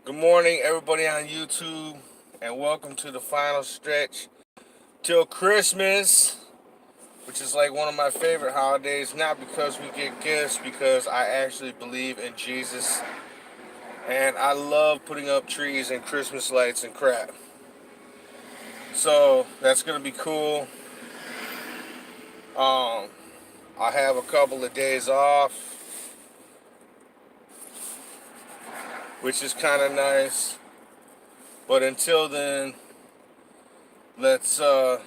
Good morning, everybody on YouTube, and welcome to the final stretch till Christmas, which is like one of my favorite holidays. Not because we get gifts, because I actually believe in Jesus, and I love putting up trees and Christmas lights and crap. So that's gonna be cool. Um, I have a couple of days off, which is kind of nice. But until then, let's so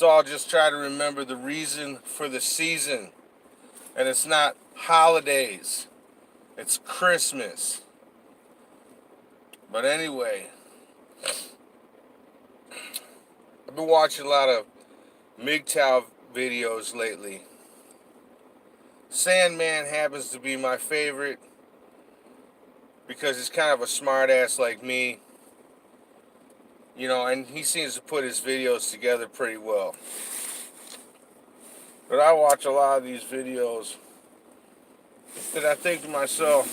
I'll just try to remember the reason for the season. And it's not holidays, it's Christmas. But anyway, I've been watching a lot of MGTOW videos lately. Sandman happens to be my favorite because he's kind of a smartass like me, and he seems to put his videos together pretty well. But I watch a lot of these videos that I think to myself,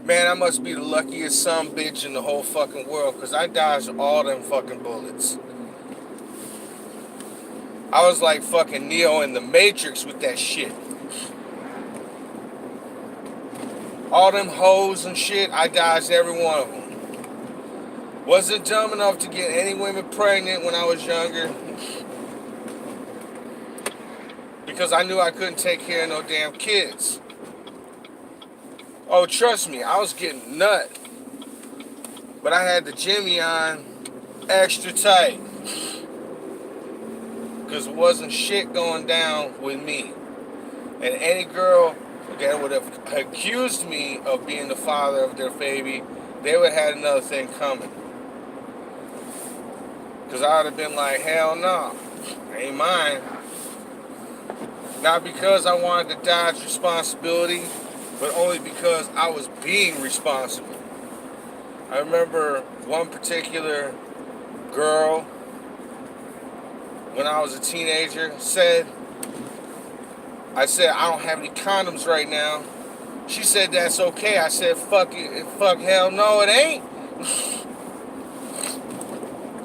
man, I must be the luckiest son bitch in the whole fucking world because I dodged all them fucking bullets. I was like fucking Neo in the Matrix with that shit. All them hoes and shit, I dodged every one of them. Wasn't dumb enough to get any women pregnant when I was younger because I knew I couldn't take care of no damn kids. Oh, trust me, I was getting nut. But I had the Jimmy on extra tight because it wasn't shit going down with me. And any girl that would have accused me of being the father of their baby, they would have had another thing coming. Because I would have been like, hell no, ain't mine. Not because I wanted to dodge responsibility, but only because I was being responsible. I remember one particular girl, when I was a teenager, I said, I don't have any condoms right now. She said, that's okay. I said, fuck it, fuck hell no, it ain't.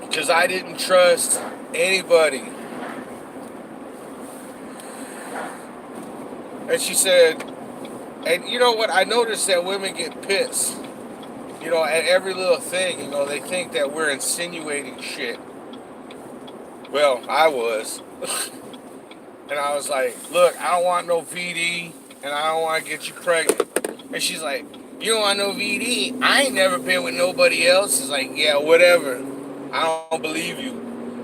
Because I didn't trust anybody. And she said, and you know what? I noticed that women get pissed, at every little thing. They think that we're insinuating shit. Well, I was. And I was like, look, I don't want no VD, and I don't want to get you pregnant. And she's like, you don't want no VD? I ain't never been with nobody else. It's like, yeah, whatever. I don't believe you.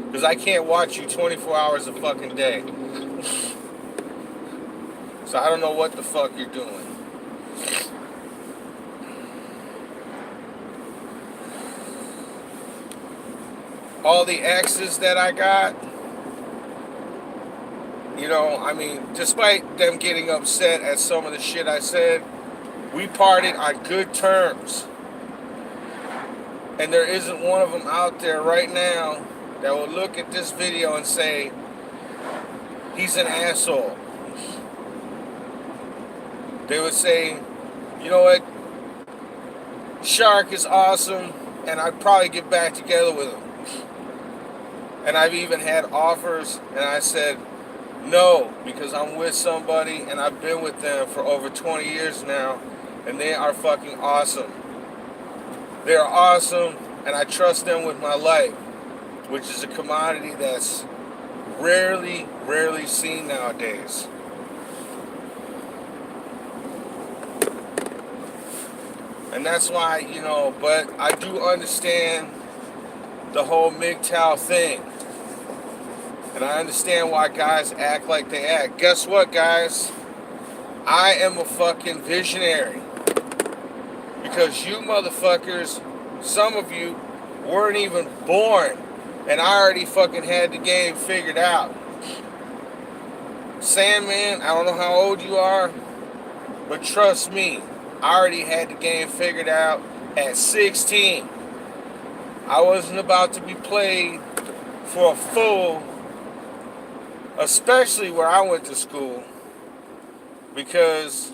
Because I can't watch you 24 hours a fucking day. So I don't know what the fuck you're doing. All the exes that I got, despite them getting upset at some of the shit I said, we parted on good terms. And there isn't one of them out there right now that will look at this video and say, he's an asshole. They would say, you know what, Shark is awesome, and I'd probably get back together with him. And I've even had offers, and I said, no, because I'm with somebody, and I've been with them for over 20 years now, and they are fucking awesome. They are awesome, and I trust them with my life, which is a commodity that's rarely seen nowadays. And that's why, but I do understand the whole MGTOW thing. And I understand why guys act like they act. Guess what, guys? I am a fucking visionary. Because you motherfuckers, some of you, weren't even born. And I already fucking had the game figured out. Sandman, I don't know how old you are, but trust me, I already had the game figured out at 16. I wasn't about to be played for a fool, especially where I went to school, because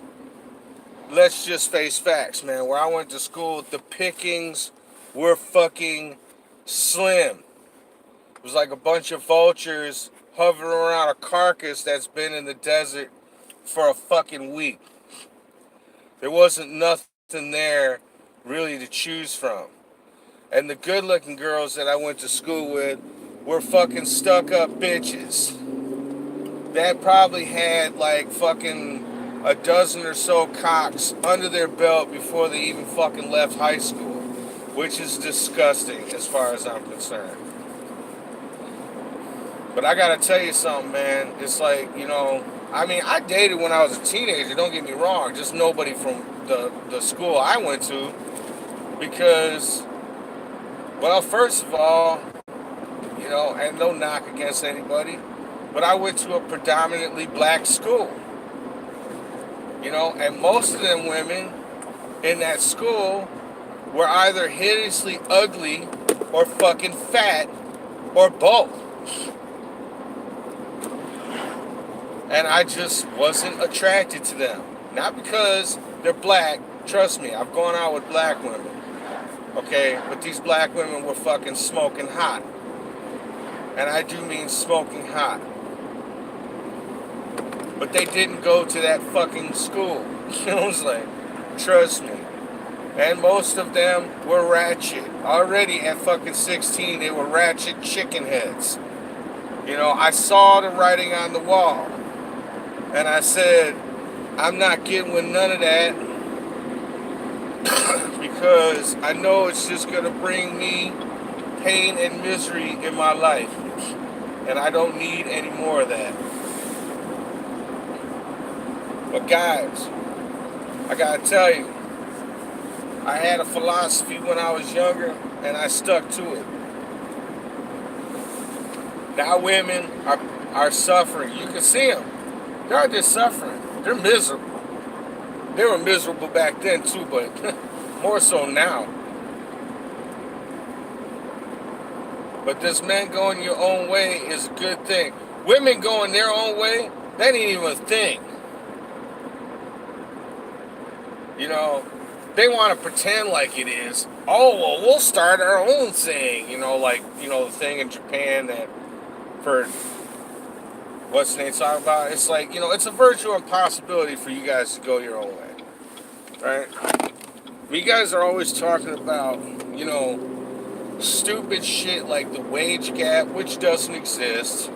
let's just face facts, man. Where I went to school, the pickings were fucking slim. It was like a bunch of vultures hovering around a carcass that's been in the desert for a fucking week. There wasn't nothing there really to choose from. And the good looking girls that I went to school with were fucking stuck up bitches that probably had like fucking a dozen or so cocks under their belt before they even fucking left high school, which is disgusting as far as I'm concerned. But I gotta tell you something, man. It's like, I mean, I dated when I was a teenager, don't get me wrong, just nobody from the school I went to. Because, well, first of all, and no knock against anybody, but I went to a predominantly black school. And most of them women in that school were either hideously ugly or fucking fat or both. And I just wasn't attracted to them. Not because they're black. Trust me, I've gone out with black women. Okay? But these black women were fucking smoking hot. And I do mean smoking hot. But they didn't go to that fucking school. I was like, trust me. And most of them were ratchet. Already at fucking 16, they were ratchet chicken heads. I saw the writing on the wall. And I said, I'm not getting with none of that because I know it's just going to bring me pain and misery in my life. And I don't need any more of that. But guys, I got to tell you, I had a philosophy when I was younger and I stuck to it. Now women are suffering. You can see them. They're not just suffering. They're miserable. They were miserable back then too, but more so now. But this man going your own way is a good thing. Women going their own way, that ain't even a thing. They want to pretend like it is. Oh, well, we'll start our own thing. The thing in Japan that for what's the name talking about? It's like, it's a virtual impossibility for you guys to go your own way. Right? You guys are always talking about, stupid shit like the wage gap, which doesn't exist.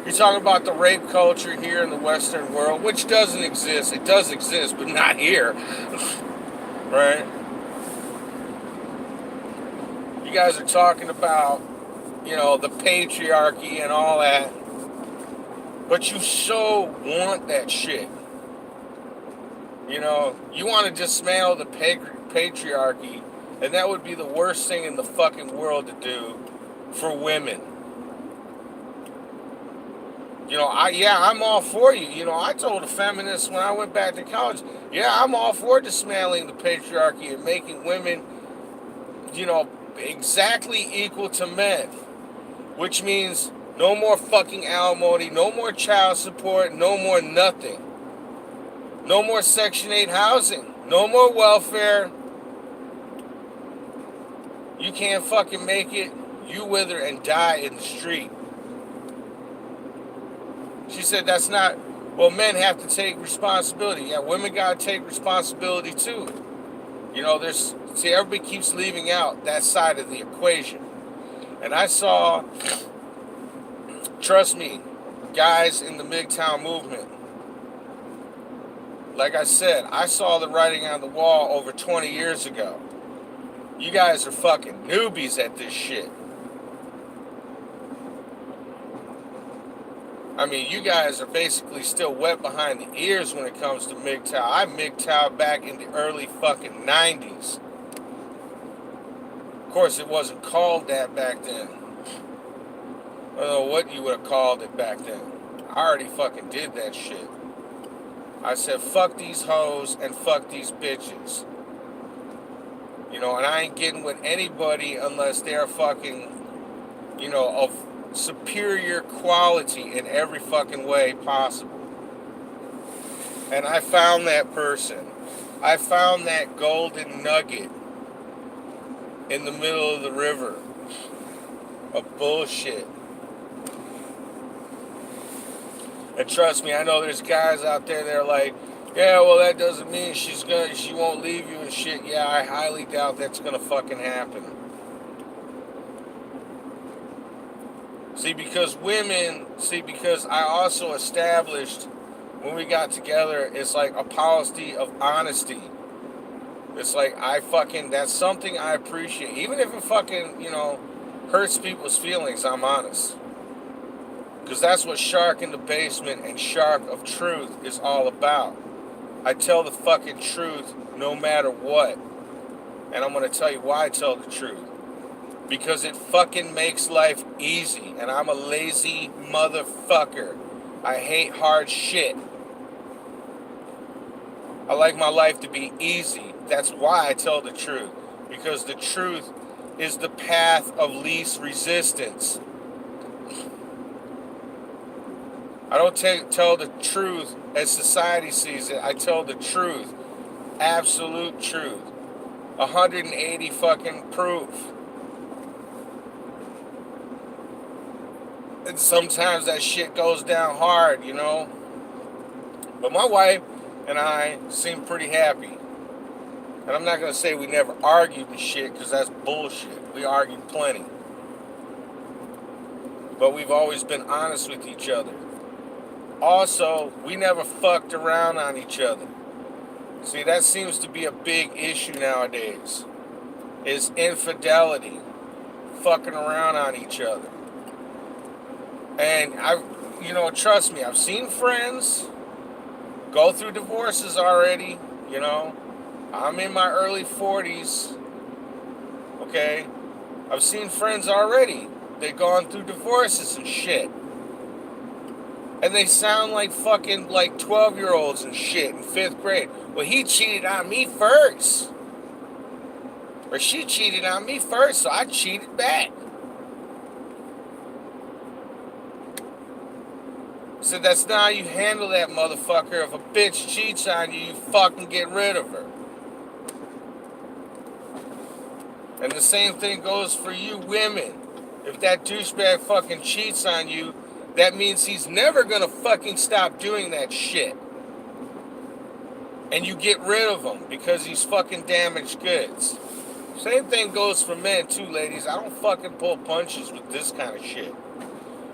You're talking about the rape culture here in the Western world, which doesn't exist. It does exist, but not here. Right? You guys are talking about, the patriarchy and all that. But you so want that shit. You want to dismantle the patriarchy, and that would be the worst thing in the fucking world to do for women. I'm all for you. I told a feminist when I went back to college, I'm all for dismantling the patriarchy and making women, exactly equal to men. Which means no more fucking alimony, no more child support, no more nothing. No more Section 8 housing, no more welfare. You can't fucking make it, you wither and die in the street. She said that's not, well, men have to take responsibility. Yeah, women gotta take responsibility too. Everybody keeps leaving out that side of the equation. And I saw, trust me, guys in the MGTOW movement, like I said, I saw the writing on the wall over 20 years ago. You guys are fucking newbies at this shit. I mean, you guys are basically still wet behind the ears when it comes to MGTOW. I MGTOW back in the early fucking 90s. Of course, it wasn't called that back then. I don't know what you would have called it back then. I already fucking did that shit. I said, fuck these hoes and fuck these bitches. And I ain't getting with anybody unless they're fucking, of superior quality in every fucking way possible. And I found that person. I found that golden nugget in the middle of the river of bullshit. And trust me, I know there's guys out there that are like, yeah, well, that doesn't mean she won't leave you and shit. Yeah, I highly doubt that's gonna fucking happen. Because I also established when we got together, it's like a policy of honesty. It's like that's something I appreciate. Even if it fucking, hurts people's feelings, I'm honest. Because that's what Shark in the Basement and Shark of Truth is all about. I tell the fucking truth no matter what. And I'm going to tell you why I tell the truth. Because it fucking makes life easy. And I'm a lazy motherfucker. I hate hard shit. I like my life to be easy. That's why I tell the truth. Because the truth is the path of least resistance. I don't tell the truth as society sees it. I tell the truth. Absolute truth. 180 fucking proof. And sometimes that shit goes down hard, But my wife and I seem pretty happy. And I'm not going to say we never argued and shit, because that's bullshit. We argued plenty. But we've always been honest with each other. Also, we never fucked around on each other. See, that seems to be a big issue nowadays. Is infidelity. Fucking around on each other. And trust me, I've seen friends go through divorces already, I'm in my early 40s, okay? I've seen friends already. They've gone through divorces and shit. And they sound like fucking 12-year-olds and shit in 5th grade. Well, he cheated on me first. Or she cheated on me first, so I cheated back. So that's not how you handle that motherfucker. If a bitch cheats on you, you fucking get rid of her. And the same thing goes for you women. If that douchebag fucking cheats on you, that means he's never gonna fucking stop doing that shit. And you get rid of him because he's fucking damaged goods. Same thing goes for men too, ladies. I don't fucking pull punches with this kind of shit.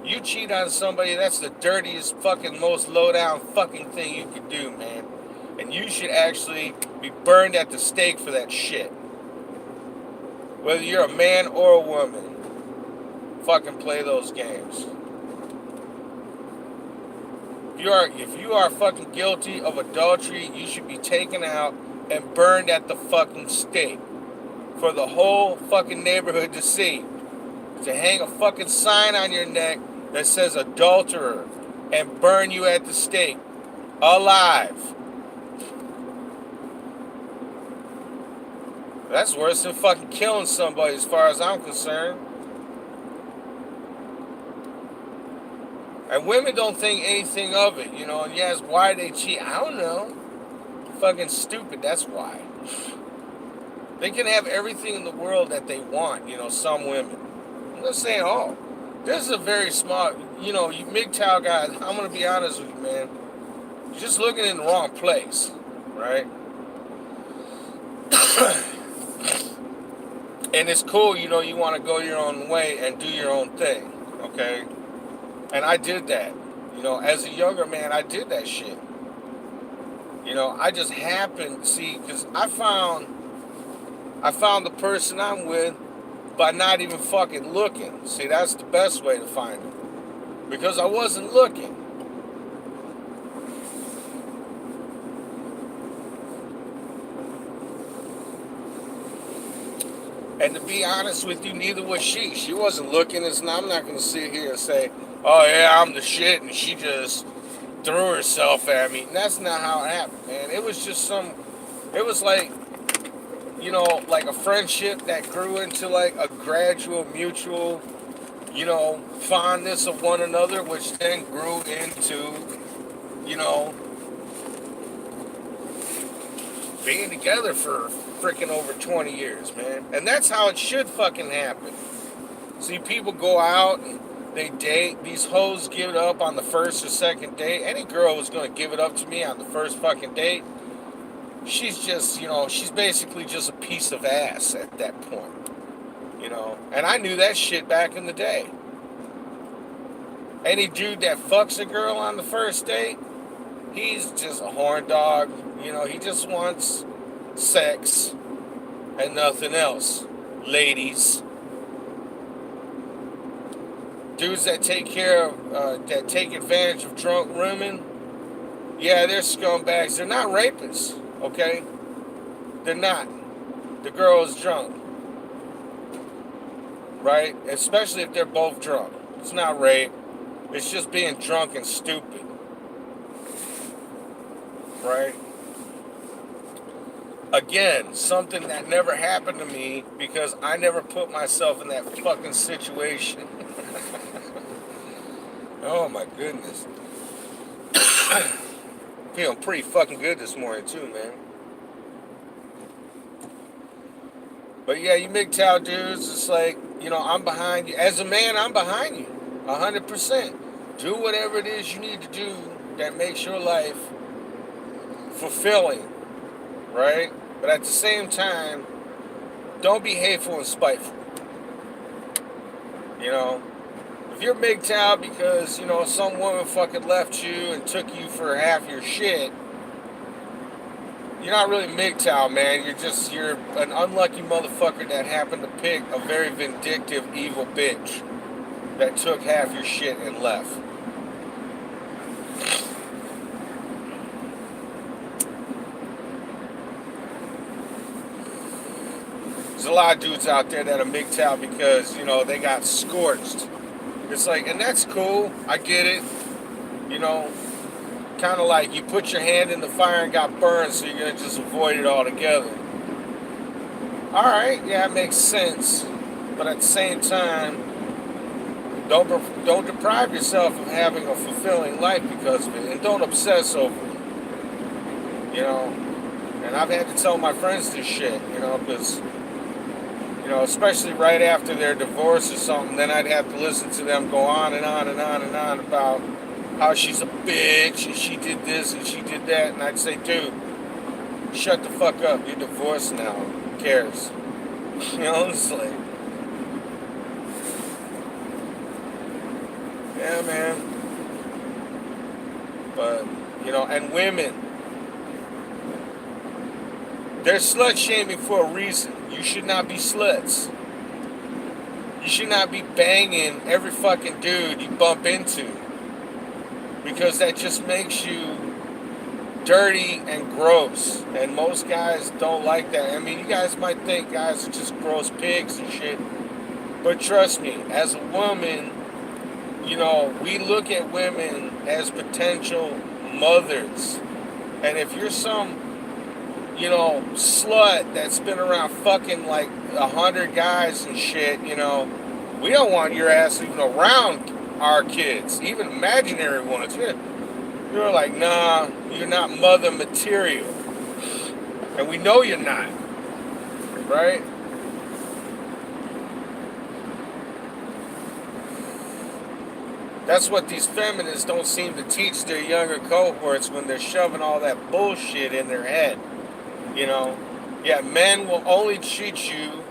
You cheat on somebody, that's the dirtiest fucking most low down fucking thing you can do, man. And you should actually be burned at the stake for that shit. Whether you're a man or a woman, fucking play those games. If you are fucking guilty of adultery, you should be taken out and burned at the fucking stake for the whole fucking neighborhood to see. To hang a fucking sign on your neck that says adulterer and burn you at the stake alive. That's worse than fucking killing somebody as far as I'm concerned. And women don't think anything of it, and you ask why they cheat. I don't know. Fucking stupid, that's why. They can have everything in the world that they want, some women. I'm not saying all. This is a very smart, you MGTOW guys, I'm going to be honest with you, man. You're just looking in the wrong place, right? And it's cool, you want to go your own way and do your own thing, okay? And I did that. As a younger man, I did that shit. I just happened, because I found the person I'm with by not even fucking looking. See, that's the best way to find it. Because I wasn't looking. And to be honest with you, neither was she. She wasn't looking. I'm not going to sit here and say, oh yeah, I'm the shit, and she just threw herself at me. And that's not how it happened, man. It was just it was like a friendship that grew into a gradual mutual, fondness of one another, which then grew into, being together for freaking over 20 years, man. And that's how it should fucking happen. See, people go out and they date. These hoes give it up on the first or second date. Any girl who's going to give it up to me on the first fucking date, she's just, she's basically just a piece of ass at that point. And I knew that shit back in the day. Any dude that fucks a girl on the first date, he's just a horn dog. He just wants sex and nothing else. Ladies. Dudes that take advantage of drunk women, yeah, they're scumbags. They're not rapists, okay? They're not. The girl is drunk. Right? Especially if they're both drunk. It's not rape. It's just being drunk and stupid. Right? Again, something that never happened to me because I never put myself in that fucking situation. Oh my goodness. Feeling pretty fucking good this morning too, man. But yeah, you MGTOW dudes, it's like, I'm behind you. As a man, I'm behind you. 100%. Do whatever it is you need to do that makes your life fulfilling. Right? But at the same time, don't be hateful and spiteful. If you're MGTOW because, some woman fucking left you and took you for half your shit, you're not really MGTOW, man. You're an unlucky motherfucker that happened to pick a very vindictive, evil bitch that took half your shit and left. There's a lot of dudes out there that are MGTOW because, they got scorched. It's like, and that's cool. I get it. Kind of like you put your hand in the fire and got burned, so you're going to just avoid it altogether. Alright, yeah, it makes sense. But at the same time, don't deprive yourself of having a fulfilling life because of it. And don't obsess over it. And I've had to tell my friends this shit, because, especially right after their divorce or something, then I'd have to listen to them go on and on and on and on about how she's a bitch and she did this and she did that, and I'd say, dude, shut the fuck up. You're divorced now. Who cares? It's like, yeah, man. But, and women, they're slut shaming for a reason. You should not be sluts. You should not be banging every fucking dude you bump into. Because that just makes you dirty and gross. And most guys don't like that. I mean, you guys might think guys are just gross pigs and shit. But trust me, as a woman, we look at women as potential mothers. And if you're some, slut that's been around fucking like 100 guys and shit, we don't want your ass even around our kids, even imaginary ones. You're like, nah, you're not mother material. And we know you're not. Right? That's what these feminists don't seem to teach their younger cohorts when they're shoving all that bullshit in their head. Yeah, men will only treat you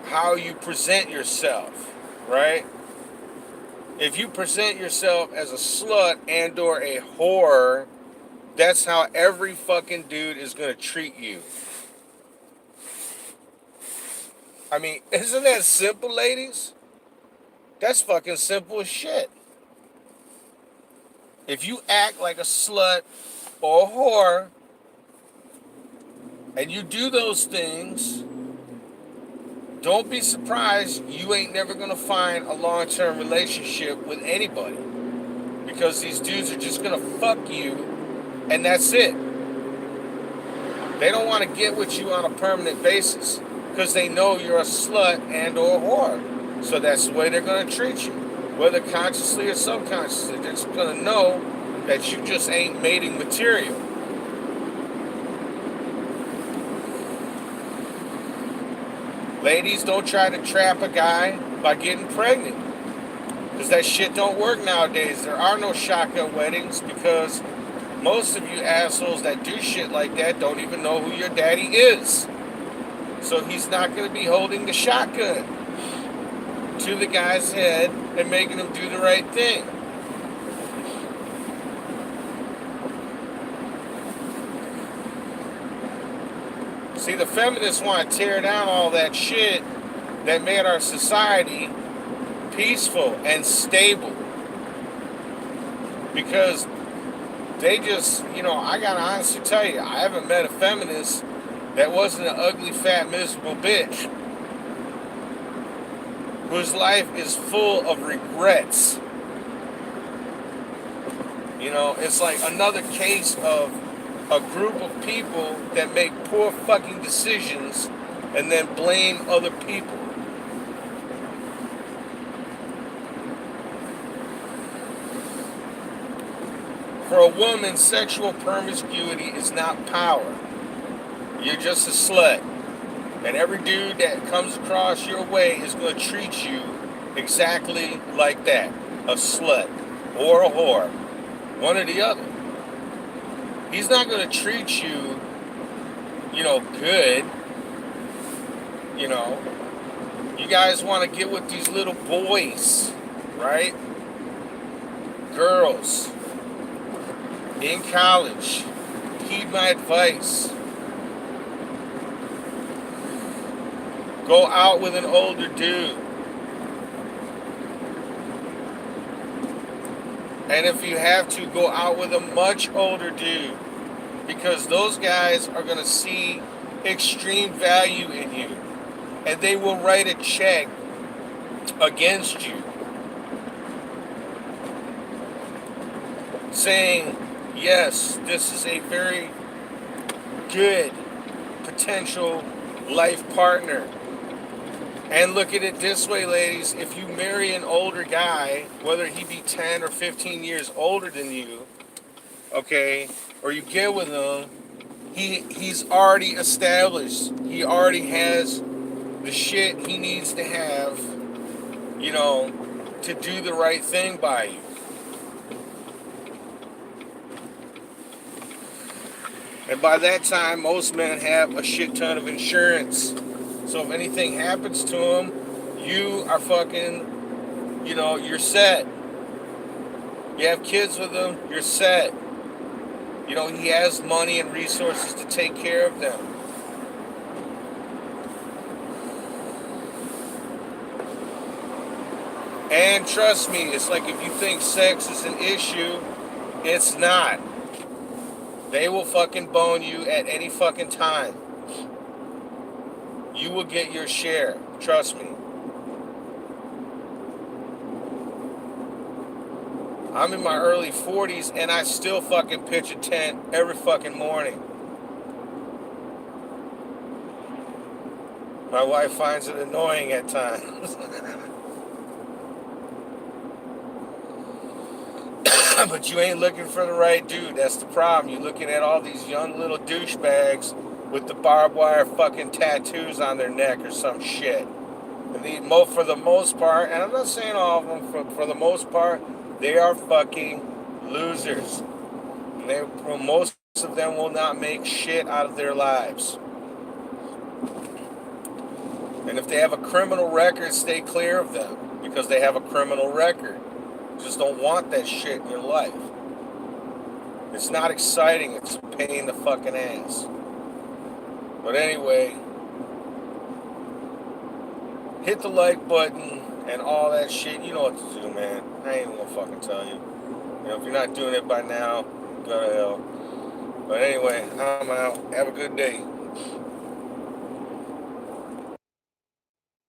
how you present yourself, right? If you present yourself as a slut and or a whore, that's how every fucking dude is going to treat you. I mean, isn't that simple, ladies? That's fucking simple as shit. If you act like a slut or a whore, and you do those things, don't be surprised you ain't never going to find a long-term relationship with anybody. Because these dudes are just going to fuck you, and that's it. They don't want to get with you on a permanent basis because they know you're a slut and or a whore. So that's the way they're going to treat you. Whether consciously or subconsciously, they're just going to know that you just ain't mating material. Ladies, don't try to trap a guy by getting pregnant. Because that shit don't work nowadays. There are no shotgun weddings because most of you assholes that do shit like that don't even know who your daddy is. So he's not going to be holding the shotgun to the guy's head and making him do the right thing. See, the feminists want to tear down all that shit that made our society peaceful and stable. Because they just, I gotta honestly tell you, I haven't met a feminist that wasn't an ugly, fat, miserable bitch whose life is full of regrets. It's like another case of a group of people that make poor fucking decisions and then blame other people. For a woman, sexual promiscuity is not power. You're just a slut. And every dude that comes across your way is going to treat you exactly like that. A slut or a whore. One or the other. He's not going to treat you, good. You guys want to get with these little boys, right? Girls. In college. Heed my advice. Go out with an older dude. And if you have to, go out with a much older dude. Because those guys are going to see extreme value in you. And they will write a check against you. Saying, yes, this is a very good potential life partner. And look at it this way, ladies. If you marry an older guy, whether he be 10 or 15 years older than you, okay, or you get with him, he's already established. He already has the shit he needs to have, to do the right thing by you. And by that time, most men have a shit ton of insurance. So if anything happens to him, you are fucking, you're set. You have kids with him, you're set. He has money and resources to take care of them. And trust me, it's like if you think sex is an issue, it's not. They will fucking bone you at any fucking time. You will get your share. Trust me. I'm in my early 40s and I still fucking pitch a tent every fucking morning. My wife finds it annoying at times. But you ain't looking for the right dude. That's the problem. You're looking at all these young little douchebags with the barbed wire fucking tattoos on their neck or some shit. And for the most part, and I'm not saying all of them, for the most part, they are fucking losers. And most of them will not make shit out of their lives. And if they have a criminal record, stay clear of them because they have a criminal record. Just don't want that shit in your life. It's not exciting. It's a pain in the fucking ass. But anyway, hit the like button and all that shit. You know what to do, man. I ain't even gonna fucking tell you. If you're not doing it by now, go to hell. But anyway, I'm out. Have a good day.